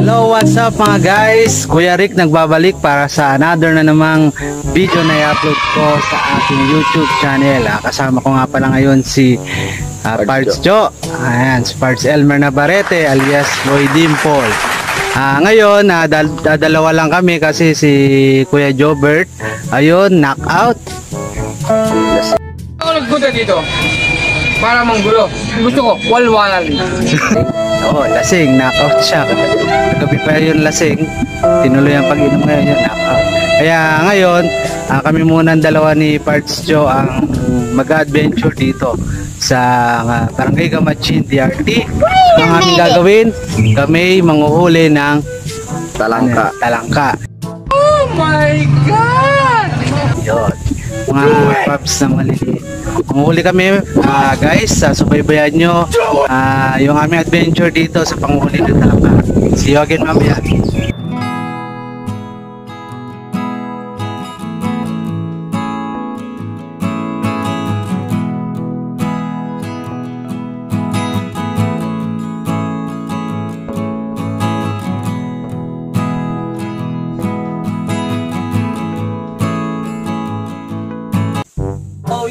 Hello, what's up mga guys? Kuya Rick nagbabalik para sa another na namang video na i-upload ko sa aking YouTube channel. Kasama ko nga pala ngayon si Parts Jo. Ayan, si Parts Elmer Navarrete alias Boy Dimple. Ngayon, dalawa lang kami kasi si Kuya Jobert, ayun, knockout. Ako nagpunta dito para manggulo. Gusto ko, walwalan. Oo, lasing, knockout siya. Kagabi pa yun lasing, tinuloy ang pag-inom ngayon yun, knockout. Kaya ngayon, kami muna ang dalawa ni Parts Jo ang mag-adventure dito sa Barangay Gamachin, DRT. Ang aming gagawin, kami manguhuli ng talangka. Oh my God! Yun, mga paps na maliliit. Manguhuli kami, guys, subaybayan nyo yung aming adventure dito sa panguhuli ng talangka. See you again mamaya.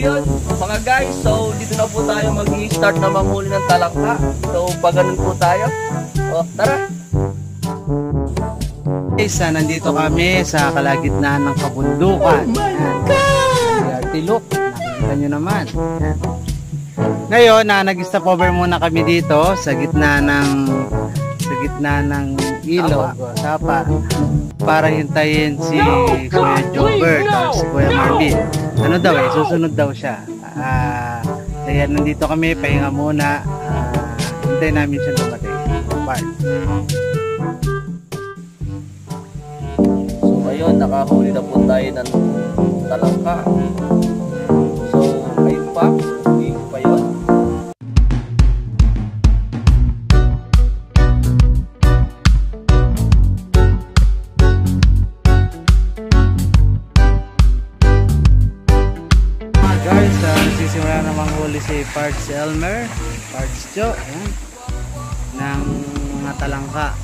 Yun, mga guys, so dito na po tayo mag-i-start na manghuli ng talangka. So pag ganun po tayo, tara. Guys, nandito kami sa kalagitnaan ng kabundukan. Oh my God! Tilok, nakikita nyo naman. Ngayon, nag-stop over muna kami dito sa gitna ng ilog, tapa, para hintayin si Kuya Jobert o si Kuya Marvin. Ano daw susunod daw siya. Kaya nandito kami, pahinga muna. Hintayin namin siya dumating. So ayun, nakahuli na po tayo ng talangka. So ayun pa, hindi pa yun. Guys, nagsisimula na manghuli si Parts Elmer, Parts Jo, ayan, ng mga talangka.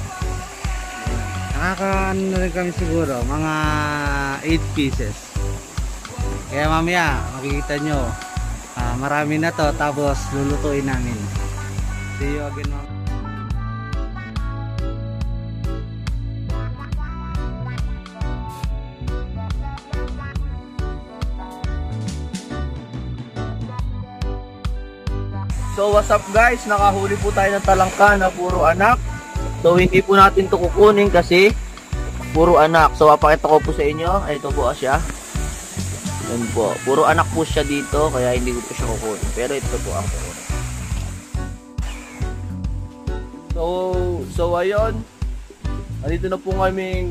Nakakaano na rin kami siguro, mga 8 pieces. Kaya mamaya, makikita nyo, marami na to, tapos lulutuin namin. See you again mamaya. So what's up guys, nakahuli po tayo ng talangka na puro anak. So hindi po natin to kukunin kasi puro anak. So papakita ko po sa inyo, ito po siya. Yan po, puro anak po siya dito, kaya hindi ko po siya kukunin. Pero ito po ang kukunin. So ayun, nandito na po kami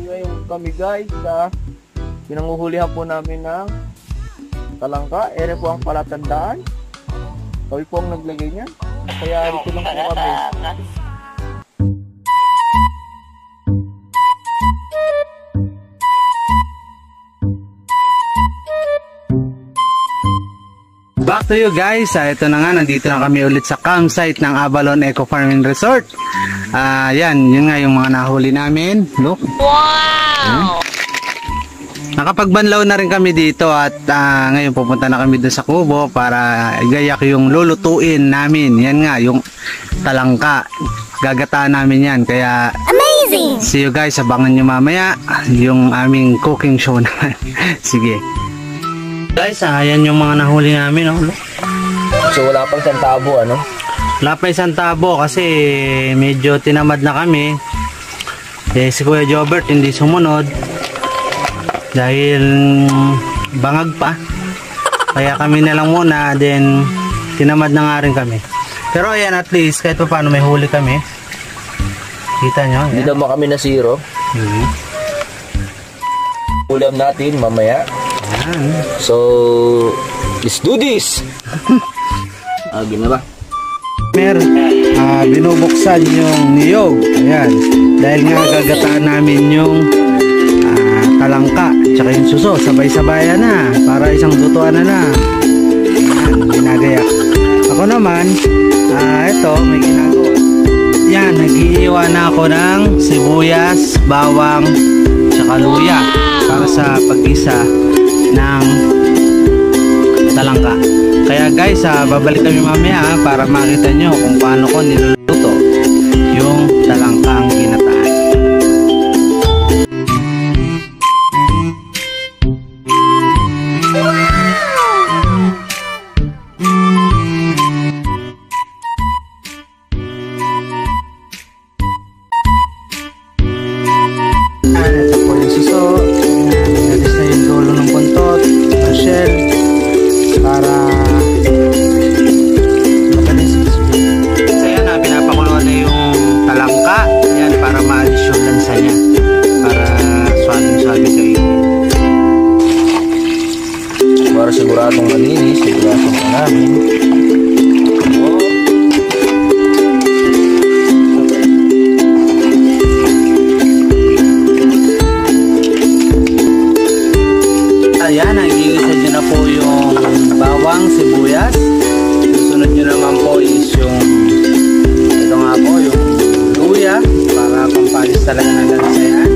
guys sa pinanguhulihan po namin ng talangka. Ere po ang palatandaan. Kami po ang naglagay niyan. Kaya dito lang po kami. Back to you guys. Ito na nga, nandito na kami ulit sa campsite ng Avalon Eco Farming Resort. Yan, yun nga yung mga nahuli namin. Look. Wow! Nakapagbanlaw na rin kami dito at ngayon pupunta na kami doon sa kubo para igayak yung lulutuin namin. Yan nga, yung talangka. Gagataan namin yan. Kaya, amazing! See you guys, abangan nyo mamaya yung aming cooking show naman. Sige. Guys, ayan yung mga nahuli namin. Oh. So wala pang santabo, ano? Wala pa isang tabo kasi medyo tinamad na kami. Si Kuya Jobert hindi sumunod. Dahil bangag pa, kaya kami na lang muna, then tinamad na nga rin kami. Pero ayan, at least kahit pa paano may huli kami. Kita nyo? Hindi naman kami na zero. Ulam natin mamaya. So let's do this. Gina ba? Binubuksan yung niyog. Ayan, dahil nga gagataan namin yung talangka tsaka yung suso, sabay-sabayan na para isang lutuan na. Ayan, ginagayak. Ako naman, ito may ginagawa. yan, nag-iiwa na ako ng sibuyas, bawang, tsaka luya para sa pag-isa ng talangka. Kaya guys, babalik kami mamaya para makita nyo kung paano ko niluluto yung talangkang ginataan. Ito po yung suso. Nalis na yung dulo ng buntot, ng shell, para magaling sisipin. Kaya na, pinapakuluan na yung talangka. Yan, para maalis yung lansa niya. Para swabing-swabe kayo. Para siguradong malinis, siguradong namin. Ayan, nagigisa nyo na po yung bawang, sibuyas. Susunod nyo naman po is yung ito nga po, yung luya para pampalis talaga ng lansa yan.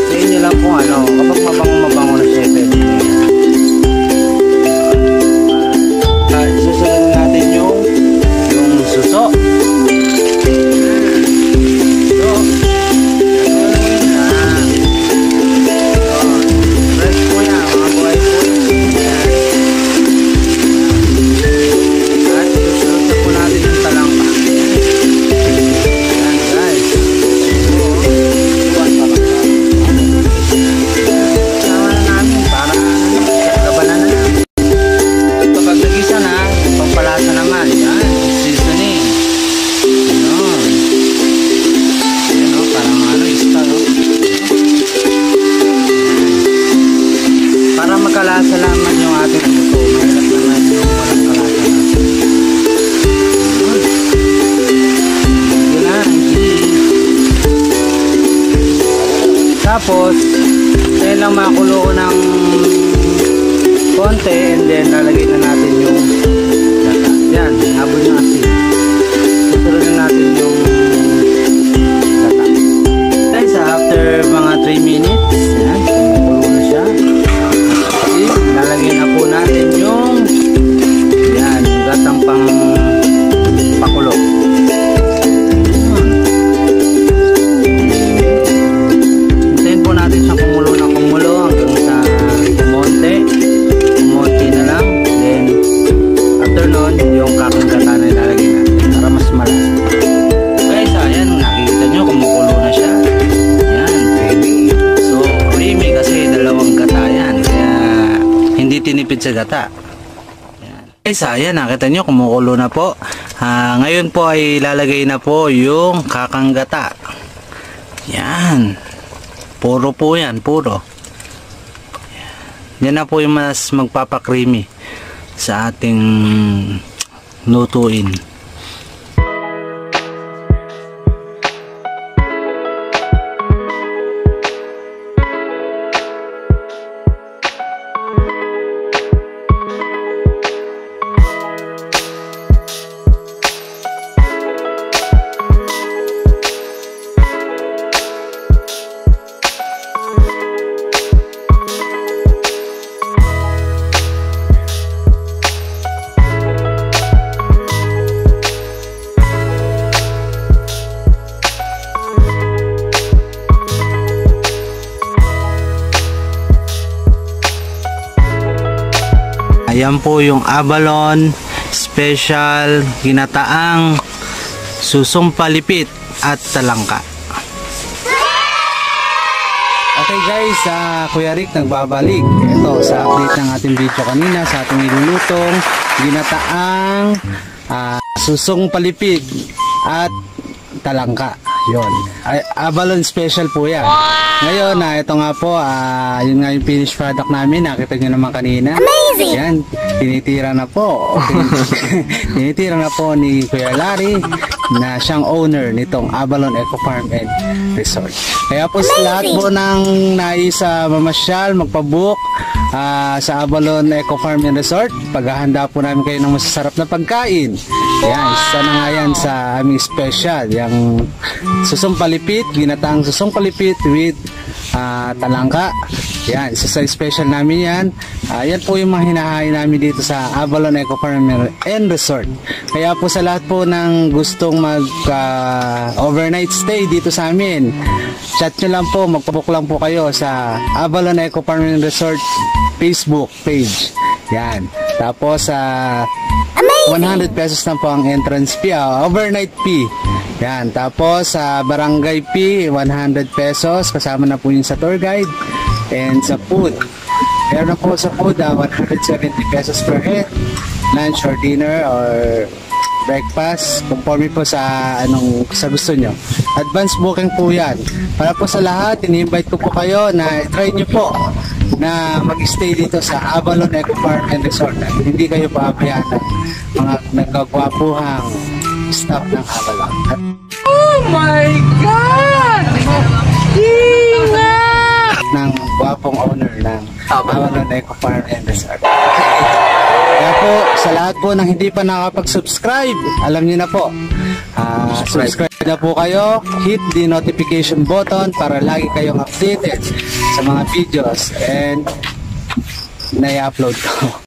Sayin nyo lang po kapag mabango na siya, pwede nyo yan. Susunod natin yung suso. Kalasa naman yung ating luto. Mahirap naman yung walang kalasa natin. Yun na, tapos dahil lang makulo ko ng konti, and then lalagay na natin yung gata. Yan, habol yung asin. Susunod na natin yung gata. Guys, after mga 3 minutes, yan, kumukulo na siya. Lalagyan na po natin yung yan, gatang pang pakulo. Hintayin po natin siya kumulo na kumulo hanggang sa kumonti na lang. Then after nun, yung kakang gata na ilalagay natin para mas malas. Guys, ayan, nakikita nyo kumukulo na siya. Yan, creamy. So creamy kasi dalawang gata yan, kaya hindi tinipid sa gata. Ayan. Guys, ayan, nakita nyo kumukulo na po. Ngayon po ay lalagay na po yung kakang gata. Yan, puro po yan, puro. Yan na po yung mas magpapakreamy sa ating lutuin. Ayan po yung abalone special ginataang susong palipit at talangka. Okay guys, Kuya Rick nagbabalik. Ito sa update ng ating video kanina sa ating nilulutong ginataang susong palipit at talangka. Yun. Abalone special po yan. Ngayon, ito nga po, yun nga yung finished product namin. Nakita nyo naman kanina. Amazing! Yan, tinitira na po. Tinitira na po ni Kuya Larry na siyang owner nitong Avalon Eco Farm and Resort. Kaya po sa lahat po ng nais mamasyal, magpabook sa Avalon Eco Farm and Resort, paghahanda po namin kayo ng masasarap na pagkain. Yan, isa na nga yan sa aming special, yung susong palipit, ginataang susong palipit with talangka. Yan, isa sa special namin yan. Yan po yung mga hinahain namin dito sa Avalon Eco Farm and Resort. Kaya po sa lahat po ng gustong mag overnight stay dito sa amin, chat nyo lang po, magpabook lang po kayo sa Avalon Eco Farm and Resort Facebook page. Yan. Tapos 100 pesos na po ang entrance fee, overnight fee. Yan. Tapos sa barangay fee, 100 pesos. Kasama na po yun sa tour guide. And sa food, meron na po sa food 170 pesos per head. Lunch or dinner or breakfast, conforme po sa sa gusto nyo. Advance booking po yan. Para po sa lahat, ini-invite ko po kayo na try nyo po na mag-stay dito sa Avalon Eco Farm and Resort. Hindi kayo papabayaan ng mga nagkagwapuhang staff ng Avalon. Oh my God! Ng gwapong owner ng Avalon Eco Farm and Resort. Kaya po, sa lahat po ng hindi pa nakapag-subscribe, alam niyo na po, subscribe na po kayo, hit the notification button para lagi kayong updated sa mga videos and na-upload ko.